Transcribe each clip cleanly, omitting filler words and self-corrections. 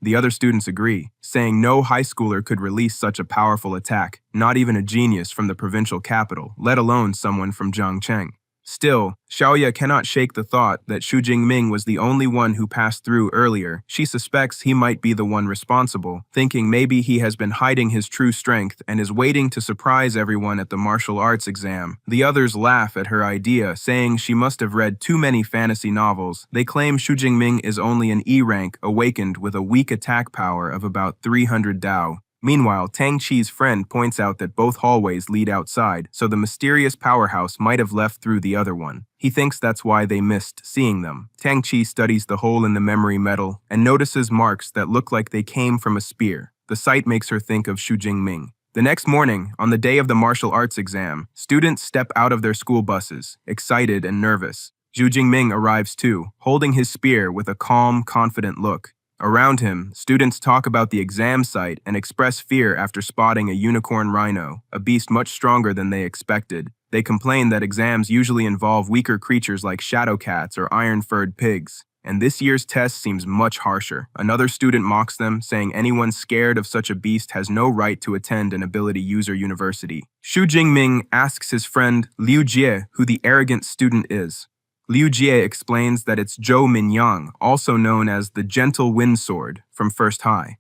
The other students agree, saying no high schooler could release such a powerful attack, not even a genius from the provincial capital, let alone someone from Zhangcheng. Still, Xiaoya cannot shake the thought that Xu Jingming was the only one who passed through earlier. She suspects he might be the one responsible, thinking maybe he has been hiding his true strength and is waiting to surprise everyone at the martial arts exam. The others laugh at her idea, saying she must have read too many fantasy novels. They claim Xu Jingming is only an E rank awakened with a weak attack power of about 300 Dao. Meanwhile, Tang Qi's friend points out that both hallways lead outside, so the mysterious powerhouse might have left through the other one. He thinks that's why they missed seeing them. Tang Qi studies the hole in the memory metal and notices marks that look like they came from a spear. The sight makes her think of Xu Jingming. The next morning, on the day of the martial arts exam, students step out of their school buses, excited and nervous. Xu Jingming arrives too, holding his spear with a calm, confident look. Around him, students talk about the exam site and express fear after spotting a unicorn rhino, a beast much stronger than they expected. They complain that exams usually involve weaker creatures like shadow cats or iron-furred pigs, and this year's test seems much harsher. Another student mocks them, saying anyone scared of such a beast has no right to attend an ability user university. Xu Jingming asks his friend Liu Jie who the arrogant student is. Liu Jie explains that it's Zhou Minyang, also known as the Gentle Wind Sword, from First High.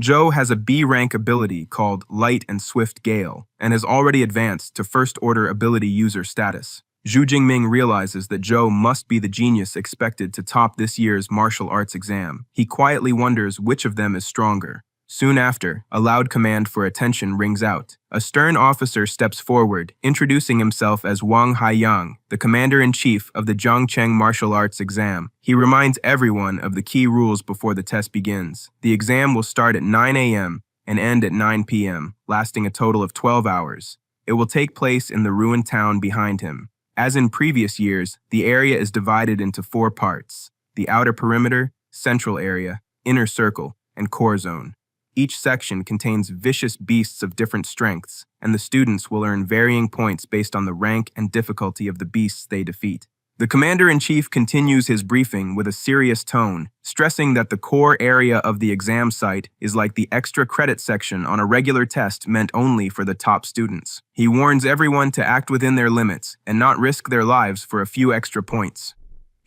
Zhou has a B-rank ability called Light and Swift Gale, and has already advanced to First-Order Ability User status. Xu Jingming realizes that Zhou must be the genius expected to top this year's martial arts exam. He quietly wonders which of them is stronger. Soon after, a loud command for attention rings out. A stern officer steps forward, introducing himself as Wang Haiyang, the commander-in-chief of the Zhangcheng martial arts exam. He reminds everyone of the key rules before the test begins. The exam will start at 9 a.m. and end at 9 p.m., lasting a total of 12 hours. It will take place in the ruined town behind him. As in previous years, the area is divided into 4 parts: the outer perimeter, central area, inner circle, and core zone. Each section contains vicious beasts of different strengths, and the students will earn varying points based on the rank and difficulty of the beasts they defeat. The commander-in-chief continues his briefing with a serious tone, stressing that the core area of the exam site is like the extra credit section on a regular test meant only for the top students. He warns everyone to act within their limits and not risk their lives for a few extra points.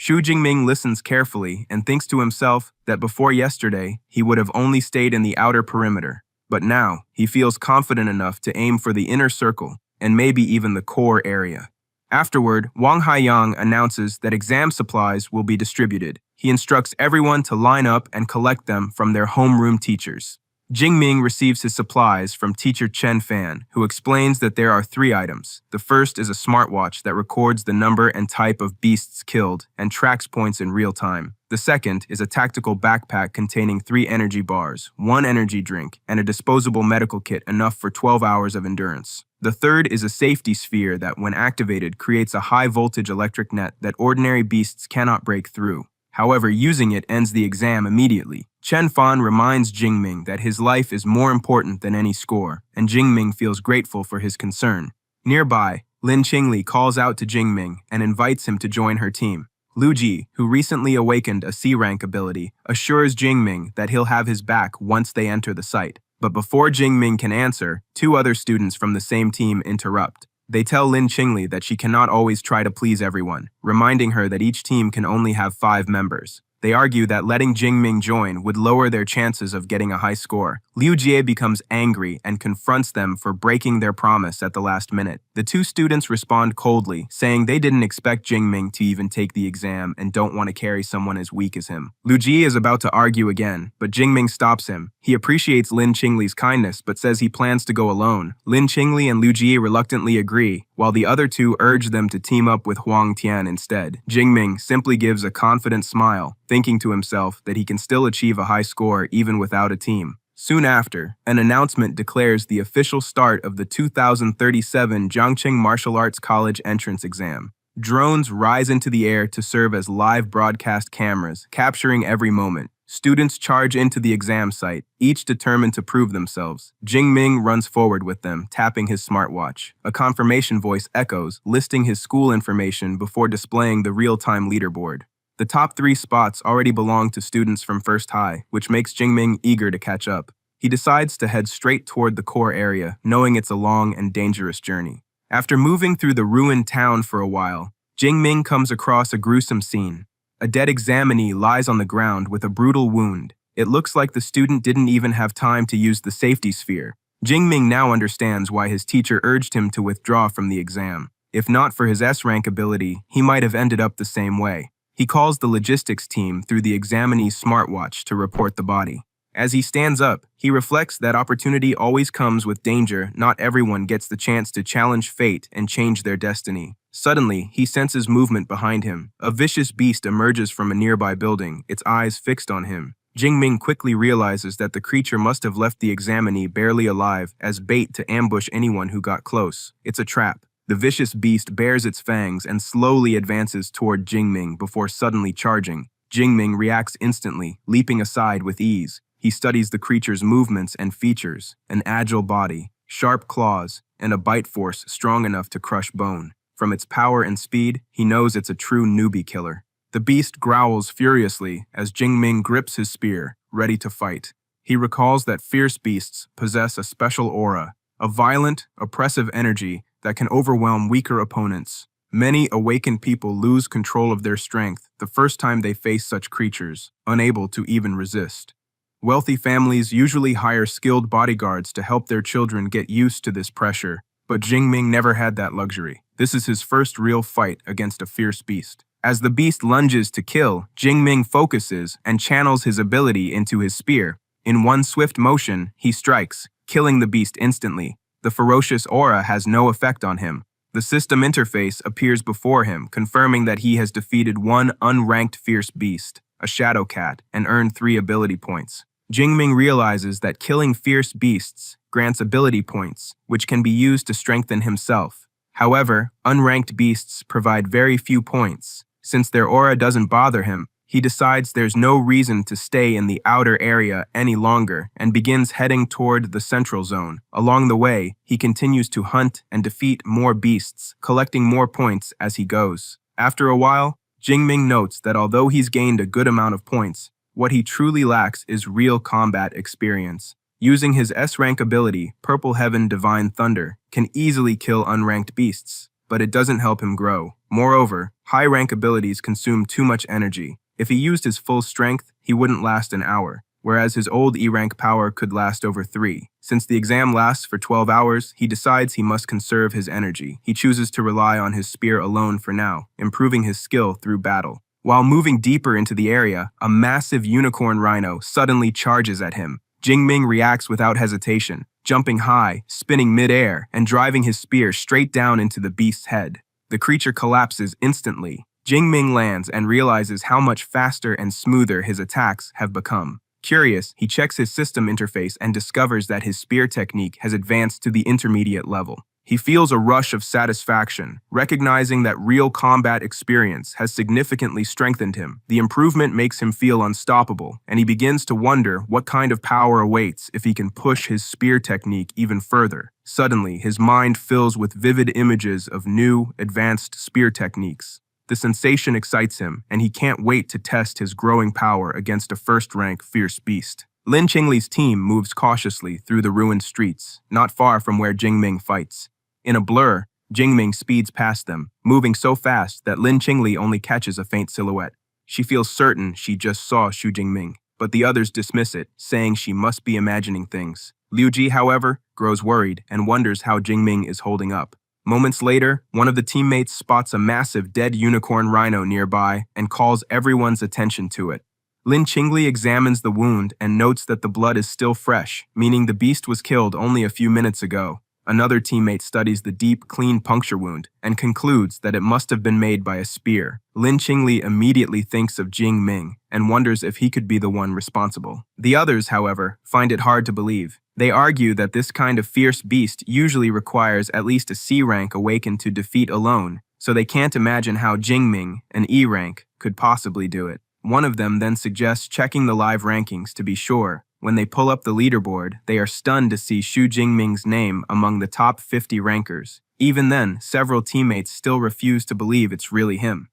Xu Jingming listens carefully and thinks to himself that before yesterday, he would have only stayed in the outer perimeter. But now, he feels confident enough to aim for the inner circle and maybe even the core area. Afterward, Wang Haiyang announces that exam supplies will be distributed. He instructs everyone to line up and collect them from their homeroom teachers. Jingming receives his supplies from teacher Chen Fan, who explains that there are 3 items. The first is a smartwatch that records the number and type of beasts killed and tracks points in real time. The second is a tactical backpack containing 3 energy bars, 1 energy drink, and a disposable medical kit enough for 12 hours of endurance. The third is a safety sphere that, when activated, creates a high-voltage electric net that ordinary beasts cannot break through. However, using it ends the exam immediately. Chen Fan reminds Jingming that his life is more important than any score, and Jingming feels grateful for his concern. Nearby, Lin Qingli calls out to Jingming and invites him to join her team. Lu Ji, who recently awakened a C-rank ability, assures Jingming that he'll have his back once they enter the site. But before Jingming can answer, 2 other students from the same team interrupt. They tell Lin Qingli that she cannot always try to please everyone, reminding her that each team can only have 5 members. They argue that letting Jingming join would lower their chances of getting a high score. Liu Jie becomes angry and confronts them for breaking their promise at the last minute. The 2 students respond coldly, saying they didn't expect Jingming to even take the exam and don't want to carry someone as weak as him. Liu Jie is about to argue again, but Jingming stops him. He appreciates Lin Qingli's kindness, but says he plans to go alone. Lin Qingli and Liu Jie reluctantly agree, while the other 2 urge them to team up with Huang Tian instead. Jingming simply gives a confident smile, thinking to himself that he can still achieve a high score even without a team. Soon after, an announcement declares the official start of the 2037 Zhangcheng Martial Arts College entrance exam. Drones rise into the air to serve as live broadcast cameras, capturing every moment. Students charge into the exam site, each determined to prove themselves. Jingming runs forward with them, tapping his smartwatch. A confirmation voice echoes, listing his school information before displaying the real-time leaderboard. The top 3 spots already belong to students from First High, which makes Jingming eager to catch up. He decides to head straight toward the core area, knowing it's a long and dangerous journey. After moving through the ruined town for a while, Jingming comes across a gruesome scene. A dead examinee lies on the ground with a brutal wound. It looks like the student didn't even have time to use the safety sphere. Jingming now understands why his teacher urged him to withdraw from the exam. If not for his S-rank ability, he might have ended up the same way. He calls the logistics team through the examinee's smartwatch to report the body. As he stands up, he reflects that opportunity always comes with danger. Not everyone gets the chance to challenge fate and change their destiny. Suddenly, he senses movement behind him. A vicious beast emerges from a nearby building, its eyes fixed on him. Jingming quickly realizes that the creature must have left the examinee barely alive as bait to ambush anyone who got close. It's a trap. The vicious beast bares its fangs and slowly advances toward Jingming before suddenly charging. Jingming reacts instantly, leaping aside with ease. He studies the creature's movements and features: an agile body, sharp claws, and a bite force strong enough to crush bone. From its power and speed, he knows it's a true newbie killer. The beast growls furiously as Jingming grips his spear, ready to fight. He recalls that fierce beasts possess a special aura, a violent, oppressive energy that can overwhelm weaker opponents. Many awakened people lose control of their strength the first time they face such creatures, unable to even resist. Wealthy families usually hire skilled bodyguards to help their children get used to this pressure, but Jingming never had that luxury. This is his first real fight against a fierce beast. As the beast lunges to kill, Jingming focuses and channels his ability into his spear. In one swift motion, he strikes, killing the beast instantly. The ferocious aura has no effect on him. The system interface appears before him, confirming that he has defeated one unranked fierce beast, a shadow cat, and earned 3 ability points. Jingming realizes that killing fierce beasts grants ability points, which can be used to strengthen himself. However, unranked beasts provide very few points. Since their aura doesn't bother him, he decides there's no reason to stay in the outer area any longer and begins heading toward the central zone. Along the way, he continues to hunt and defeat more beasts, collecting more points as he goes. After a while, Jingming notes that although he's gained a good amount of points, what he truly lacks is real combat experience. Using his S-rank ability, Purple Heaven Divine Thunder can easily kill unranked beasts, but it doesn't help him grow. Moreover, high-rank abilities consume too much energy. If he used his full strength, he wouldn't last an hour, whereas his old E-rank power could last over 3. Since the exam lasts for 12 hours, he decides he must conserve his energy. He chooses to rely on his spear alone for now, improving his skill through battle. While moving deeper into the area, a massive unicorn rhino suddenly charges at him. Jingming reacts without hesitation, jumping high, spinning mid-air, and driving his spear straight down into the beast's head. The creature collapses instantly. Jingming lands and realizes how much faster and smoother his attacks have become. Curious, he checks his system interface and discovers that his spear technique has advanced to the intermediate level. He feels a rush of satisfaction, recognizing that real combat experience has significantly strengthened him. The improvement makes him feel unstoppable, and he begins to wonder what kind of power awaits if he can push his spear technique even further. Suddenly, his mind fills with vivid images of new, advanced spear techniques. The sensation excites him, and he can't wait to test his growing power against a first-rank fierce beast. Lin Qingli's team moves cautiously through the ruined streets, not far from where Jingming fights. In a blur, Jingming speeds past them, moving so fast that Lin Qingli only catches a faint silhouette. She feels certain she just saw Xu Jingming, but the others dismiss it, saying she must be imagining things. Liu Ji, however, grows worried and wonders how Jingming is holding up. Moments later, one of the teammates spots a massive dead unicorn rhino nearby and calls everyone's attention to it. Lin Qingli examines the wound and notes that the blood is still fresh, meaning the beast was killed only a few minutes ago. Another teammate studies the deep, clean puncture wound and concludes that it must have been made by a spear. Lin Qingli immediately thinks of Jingming and wonders if he could be the one responsible. The others, however, find it hard to believe. They argue that this kind of fierce beast usually requires at least a C rank awakened to defeat alone, so they can't imagine how Jingming, an E rank, could possibly do it. One of them then suggests checking the live rankings to be sure. When they pull up the leaderboard, they are stunned to see Xu Jingming's name among the top 50 rankers. Even then, several teammates still refuse to believe it's really him.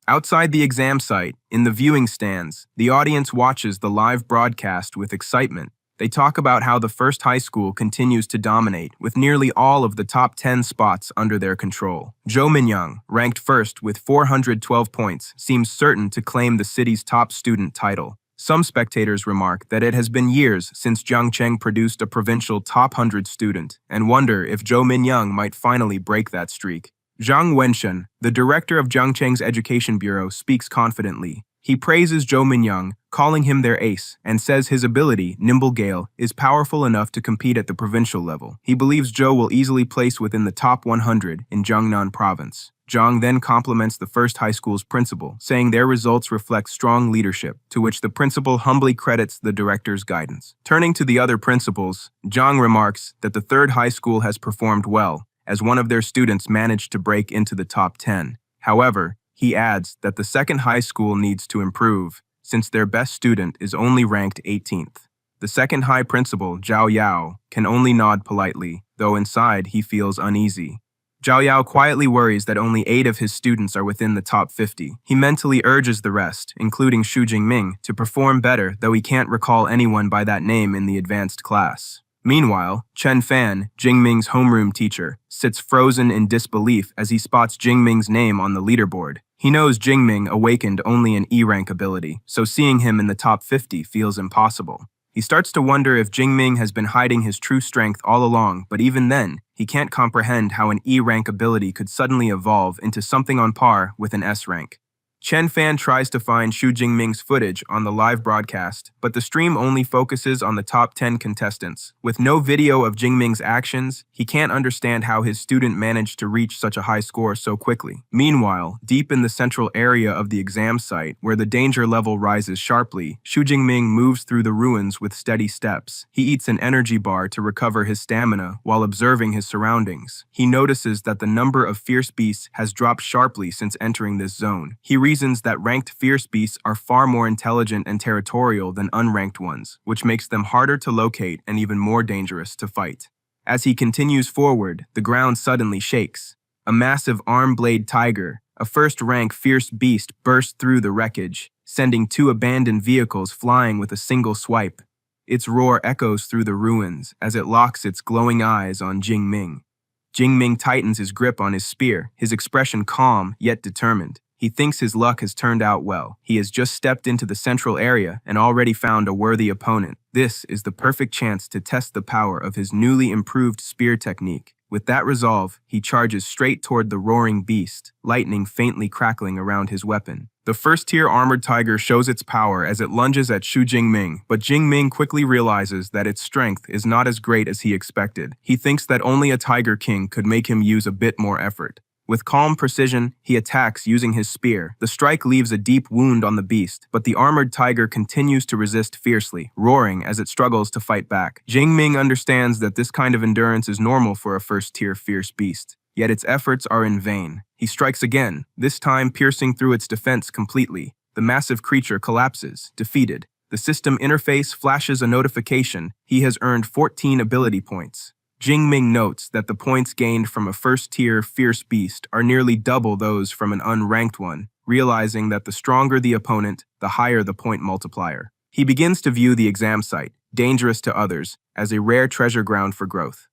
Outside the exam site, in the viewing stands, the audience watches the live broadcast with excitement. They talk about how the first high school continues to dominate, with nearly all of the top 10 spots under their control. Jo Min-young, ranked first with 412 points, seems certain to claim the city's top student title. Some spectators remark that it has been years since Jiangcheng produced a provincial top 100 student, and wonder if Jo Min-young might finally break that streak. Zhang Wenshen, the director of Jiangcheng's Education Bureau, speaks confidently. He praises Jo Min-young, calling him their ace, and says his ability, Nimble Gale, is powerful enough to compete at the provincial level. He believes Jo will easily place within the top 100 in Jiangnan province. Zhang then compliments the first high school's principal, saying their results reflect strong leadership, to which the principal humbly credits the director's guidance. Turning to the other principals, Zhang remarks that the third high school has performed well, as one of their students managed to break into the top 10. However, he adds that the second high school needs to improve, since their best student is only ranked 18th. The second high principal, Zhao Yao, can only nod politely, though inside he feels uneasy. Zhao Yao quietly worries that only 8 of his students are within the top 50. He mentally urges the rest, including Xu Jingming, to perform better, though he can't recall anyone by that name in the advanced class. Meanwhile, Chen Fan, Jingming's homeroom teacher, sits frozen in disbelief as he spots Jingming's name on the leaderboard. He knows Jingming awakened only an E-rank ability, so seeing him in the top 50 feels impossible. He starts to wonder if Jingming has been hiding his true strength all along, but even then, he can't comprehend how an E-rank ability could suddenly evolve into something on par with an S-rank. Chen Fan tries to find Xu Jingming's footage on the live broadcast, but the stream only focuses on the top 10 contestants. With no video of Jingming's actions, he can't understand how his student managed to reach such a high score so quickly. Meanwhile, deep in the central area of the exam site, where the danger level rises sharply, Xu Jingming moves through the ruins with steady steps. He eats an energy bar to recover his stamina while observing his surroundings. He notices that the number of fierce beasts has dropped sharply since entering this zone. He reasons that ranked fierce beasts are far more intelligent and territorial than unranked ones, which makes them harder to locate and even more dangerous to fight. As he continues forward, the ground suddenly shakes. A massive arm-blade tiger, a first-rank fierce beast, bursts through the wreckage, sending 2 abandoned vehicles flying with a single swipe. Its roar echoes through the ruins as it locks its glowing eyes on Jingming. Jingming tightens his grip on his spear, his expression calm yet determined. He thinks his luck has turned out well. He has just stepped into the central area and already found a worthy opponent. This is the perfect chance to test the power of his newly improved spear technique. With that resolve, he charges straight toward the roaring beast, lightning faintly crackling around his weapon. The first-tier armored tiger shows its power as it lunges at Xu Jingming, but Jingming quickly realizes that its strength is not as great as he expected. He thinks that only a tiger king could make him use a bit more effort. With calm precision, he attacks using his spear. The strike leaves a deep wound on the beast, but the armored tiger continues to resist fiercely, roaring as it struggles to fight back. Jingming understands that this kind of endurance is normal for a first-tier fierce beast, yet its efforts are in vain. He strikes again, this time piercing through its defense completely. The massive creature collapses, defeated. The system interface flashes a notification. He has earned 14 ability points. Jingming notes that the points gained from a first-tier fierce beast are nearly double those from an unranked one, realizing that the stronger the opponent, the higher the point multiplier. He begins to view the exam site, dangerous to others, as a rare treasure ground for growth.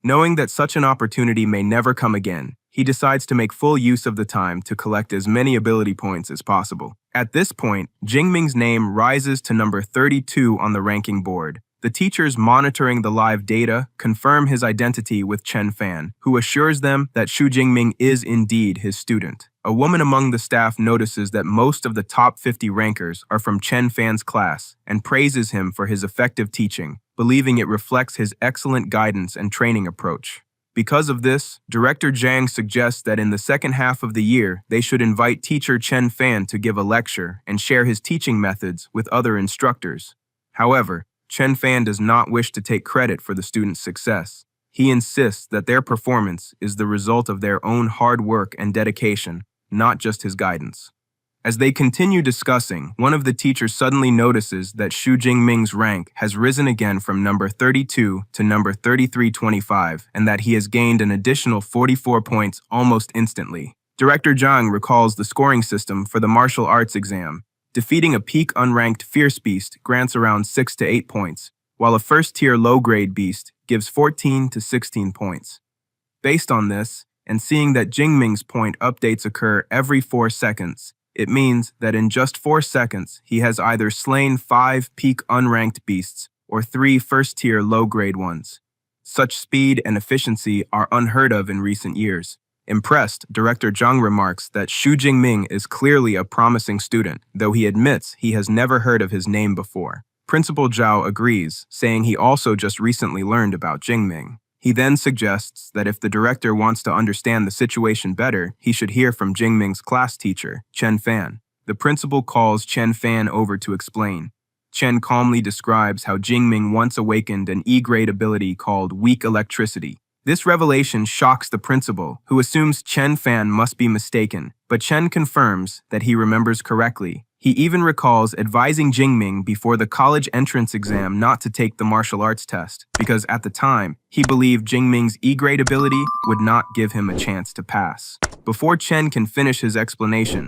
Knowing that such an opportunity may never come again, he decides to make full use of the time to collect as many ability points as possible. At this point, Jingming's name rises to number 32 on the ranking board. The teachers monitoring the live data confirm his identity with Chen Fan, who assures them that Xu Jingming is indeed his student. A woman among the staff notices that most of the top 50 rankers are from Chen Fan's class and praises him for his effective teaching, believing it reflects his excellent guidance and training approach. Because of this, Director Zhang suggests that in the second half of the year, they should invite teacher Chen Fan to give a lecture and share his teaching methods with other instructors. However, Chen Fan does not wish to take credit for the students' success. He insists that their performance is the result of their own hard work and dedication, not just his guidance. As they continue discussing, one of the teachers suddenly notices that Xu Jingming's rank has risen again from number 32 to number 3325, and that he has gained an additional 44 points almost instantly. Director Zhang recalls the scoring system for the martial arts exam. Defeating a peak unranked fierce beast grants around 6 to 8 points, while a first-tier low-grade beast gives 14 to 16 points. Based on this, and seeing that Jingming's point updates occur every 4 seconds, it means that in just 4 seconds, he has either slain 5 peak unranked beasts or 3 first-tier low-grade ones. Such speed and efficiency are unheard of in recent years. Impressed, Director Zhang remarks that Xu Jingming is clearly a promising student, though he admits he has never heard of his name before. Principal Zhao agrees, saying he also just recently learned about Jingming. He then suggests that if the director wants to understand the situation better, he should hear from Jingming's class teacher, Chen Fan. The principal calls Chen Fan over to explain. Chen calmly describes how Jingming once awakened an E-grade ability called weak electricity. This revelation shocks the principal, who assumes Chen Fan must be mistaken, but Chen confirms that he remembers correctly. He even recalls advising Jingming before the college entrance exam not to take the martial arts test, because at the time, he believed Jingming's E-grade ability would not give him a chance to pass. Before Chen can finish his explanation,